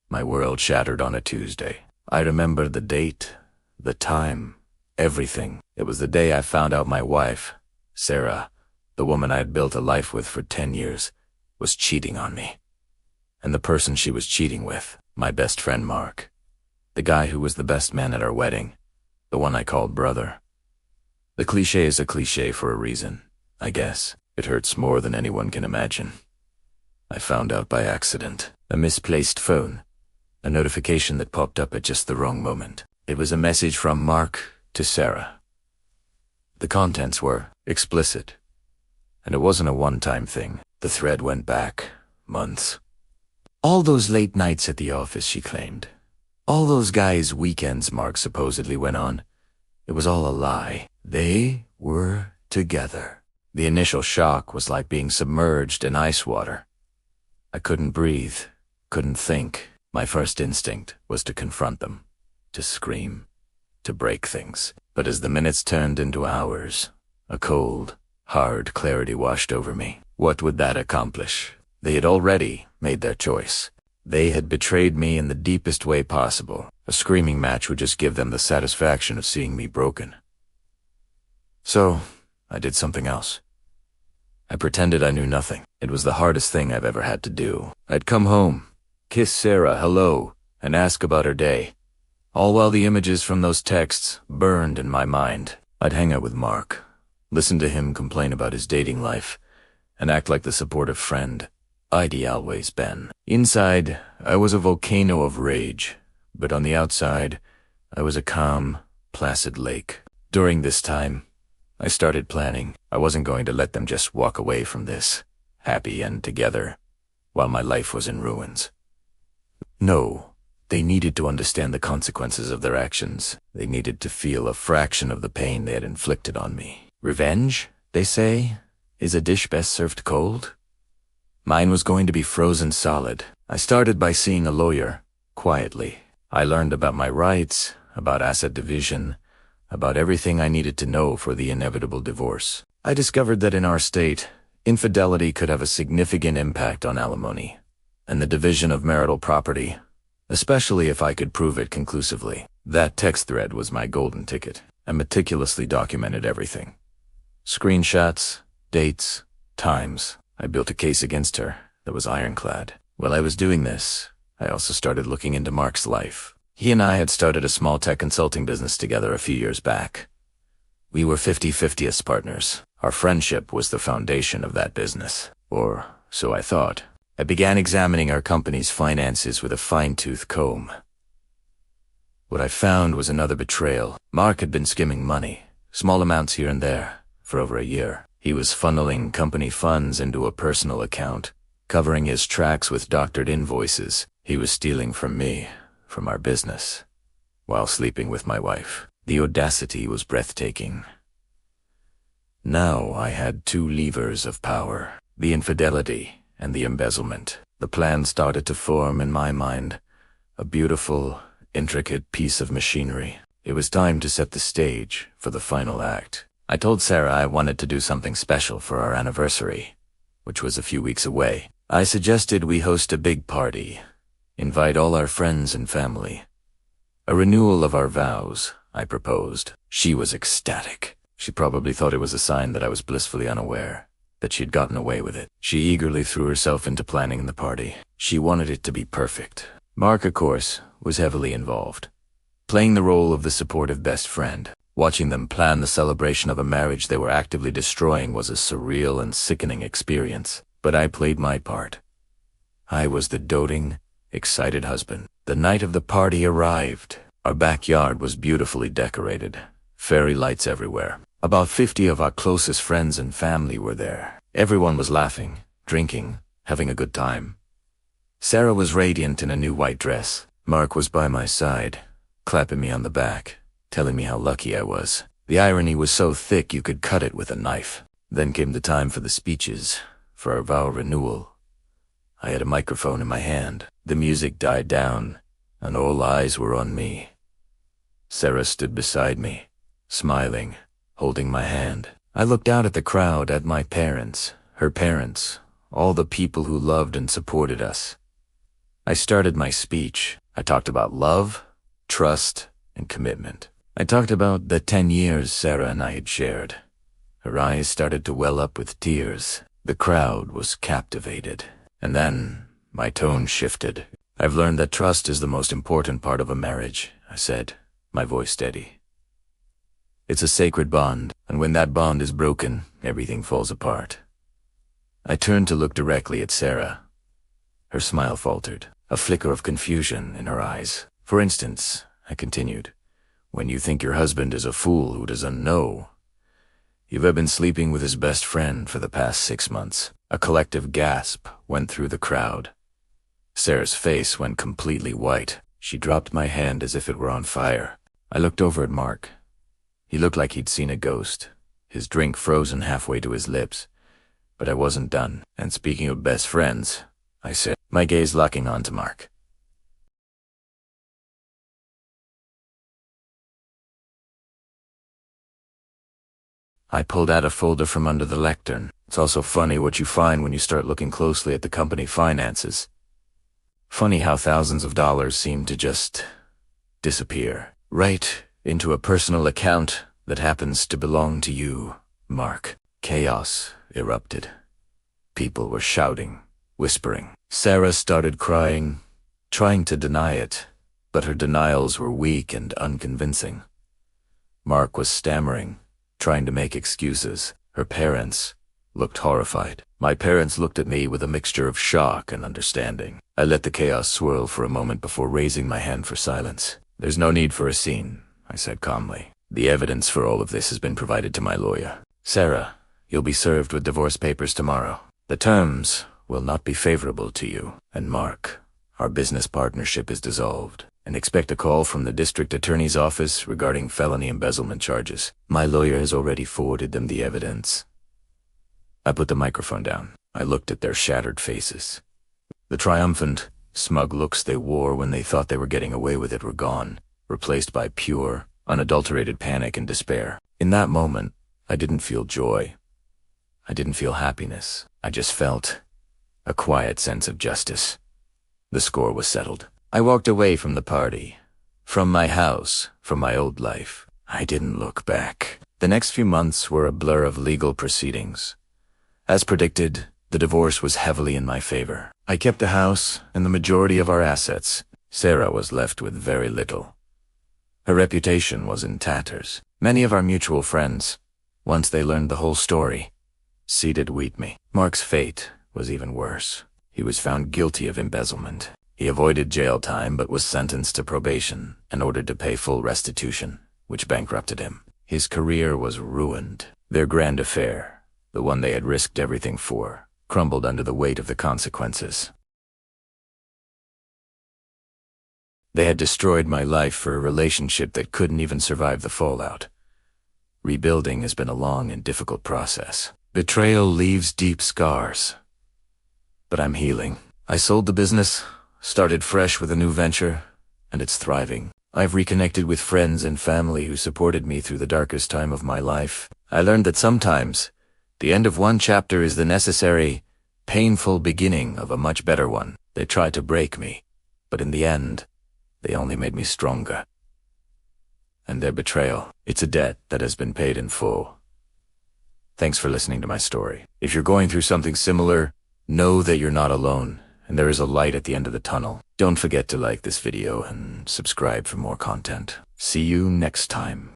My world shattered on a Tuesday. I remember the date, the time, everything. It was the day I found out my wife, Sarah, the woman I had built a life with for 10 years, was cheating on me. And the person she was cheating with, my best friend Mark. The guy who was the best man at our wedding, the one I called brother. The cliché is a cliché for a reason, I guess. It hurts more than anyone can imagine. I found out by accident. A misplaced phone. A notification that popped up at just the wrong moment. It was a message from Mark to Sarah. The contents were explicit. And it wasn't a one-time thing. The thread went back months. All those late nights at the office, she claimed. All those guys' weekends, Mark supposedly went on. It was all a lie. They were together. The initial shock was like being submerged in ice water. I couldn't breathe, couldn't think. My first instinct was to confront them, to scream, to break things. But as the minutes turned into hours, a cold, hard clarity washed over me. What would that accomplish? They had already made their choice. They had betrayed me in the deepest way possible. A screaming match would just give them the satisfaction of seeing me broken. So, I did something else. I pretended I knew nothing. It was the hardest thing I've ever had to do. I'd come home, kiss Sarah hello, and ask about her day. All while the images from those texts burned in my mind. I'd hang out with Mark, listen to him complain about his dating life, and act like the supportive friend I'd always been. Inside, I was a volcano of rage, but on the outside, I was a calm, placid lake. During this time, I started planning. I wasn't going to let them just walk away from this, happy and together, while my life was in ruins. No, they needed to understand the consequences of their actions. They needed to feel a fraction of the pain they had inflicted on me. Revenge, they say, is a dish best served cold? Mine was going to be frozen solid. I started by seeing a lawyer, quietly. I learned about my rights, about asset division, about everything I needed to know for the inevitable divorce. I discovered that in our state, infidelity could have a significant impact on alimony and the division of marital property, especially if I could prove it conclusively. That text thread was my golden ticket. I meticulously documented everything. Screenshots, dates, times. I built a case against her that was ironclad. While I was doing this, I also started looking into Mark's life. He and I had started a small tech consulting business together a few years back. We were 50-50 as partners. Our friendship was the foundation of that business. Or so I thought. I began examining our company's finances with a fine-tooth comb. What I found was another betrayal. Mark had been skimming money, small amounts here and there, for over a year. He was funneling company funds into a personal account, covering his tracks with doctored invoices. He was stealing from me, from our business, while sleeping with my wife. The audacity was breathtaking. Now I had two levers of power, the infidelity and the embezzlement. The plan started to form in my mind, a beautiful, intricate piece of machinery. It was time to set the stage for the final act. I told Sarah I wanted to do something special for our anniversary, which was a few weeks away. I suggested we host a big party, invite all our friends and family. A renewal of our vows, I proposed. She was ecstatic. She probably thought it was a sign that I was blissfully unaware, that she'd gotten away with it. She eagerly threw herself into planning the party. She wanted it to be perfect. Mark, of course, was heavily involved, playing the role of the supportive best friend. Watching them plan the celebration of a marriage they were actively destroying was a surreal and sickening experience. But I played my part. I was the doting, excited husband. The night of the party arrived. Our backyard was beautifully decorated, fairy lights everywhere. About 50 of our closest friends and family were there. Everyone was laughing, drinking, having a good time. Sarah was radiant in a new white dress. Mark was by my side, clapping me on the back, telling me how lucky I was. The irony was so thick you could cut it with a knife. Then came the time for the speeches, for our vow renewal. I had a microphone in my hand. The music died down, and all eyes were on me. Sarah stood beside me, smiling, holding my hand. I looked out at the crowd, at my parents, her parents, all the people who loved and supported us. I started my speech. I talked about love, trust, and commitment. I talked about the 10 years Sarah and I had shared. Her eyes started to well up with tears. The crowd was captivated. And then my tone shifted. I've learned that trust is the most important part of a marriage, I said, my voice steady. It's a sacred bond, and when that bond is broken, everything falls apart. I turned to look directly at Sarah. Her smile faltered, a flicker of confusion in her eyes. For instance, I continued, when you think your husband is a fool who doesn't know, you've been sleeping with his best friend for the past 6 months. A collective gasp went through the crowd. Sarah's face went completely white. She dropped my hand as if it were on fire. I looked over at Mark. He looked like he'd seen a ghost, his drink frozen halfway to his lips. But I wasn't done. And speaking of best friends, I said, my gaze locking onto Mark. I pulled out a folder from under the lectern. It's also funny what you find when you start looking closely at the company finances. Funny how thousands of dollars seem to just disappear right into a personal account that happens to belong to you, Mark. Chaos erupted. People were shouting, whispering. Sarah started crying, trying to deny it, but her denials were weak and unconvincing. Mark was stammering, trying to make excuses. Her parents looked horrified. My parents looked at me with a mixture of shock and understanding. I let the chaos swirl for a moment before raising my hand for silence. There's no need for a scene, I said calmly. The evidence for all of this has been provided to my lawyer. Sarah, you'll be served with divorce papers tomorrow. The terms will not be favorable to you. And Mark, our business partnership is dissolved. And expect a call from the district attorney's office regarding felony embezzlement charges. My lawyer has already forwarded them the evidence. I put the microphone down. I looked at their shattered faces. The triumphant, smug looks they wore when they thought they were getting away with it were gone, replaced by pure, unadulterated panic and despair. In that moment, I didn't feel joy. I didn't feel happiness. I just felt a quiet sense of justice. The score was settled. I walked away from the party, from my house, from my old life. I didn't look back. The next few months were a blur of legal proceedings. As predicted, the divorce was heavily in my favor. I kept the house and the majority of our assets. Sarah was left with very little. Her reputation was in tatters. Many of our mutual friends, once they learned the whole story, seeded wheat me. Mark's fate was even worse. He was found guilty of embezzlement. He avoided jail time but was sentenced to probation and ordered to pay full restitution, which bankrupted him. His career was ruined. Their grand affair, the one they had risked everything for, crumbled under the weight of the consequences. They had destroyed my life for a relationship that couldn't even survive the fallout. Rebuilding has been a long and difficult process. Betrayal leaves deep scars. But I'm healing. I sold the business, started fresh with a new venture, and it's thriving. I've reconnected with friends and family who supported me through the darkest time of my life. I learned that sometimes the end of one chapter is the necessary, painful beginning of a much better one. They tried to break me, but in the end, they only made me stronger. And their betrayal, it's a debt that has been paid in full. Thanks for listening to my story. If you're going through something similar, know that you're not alone, and there is a light at the end of the tunnel. Don't forget to like this video and subscribe for more content. See you next time.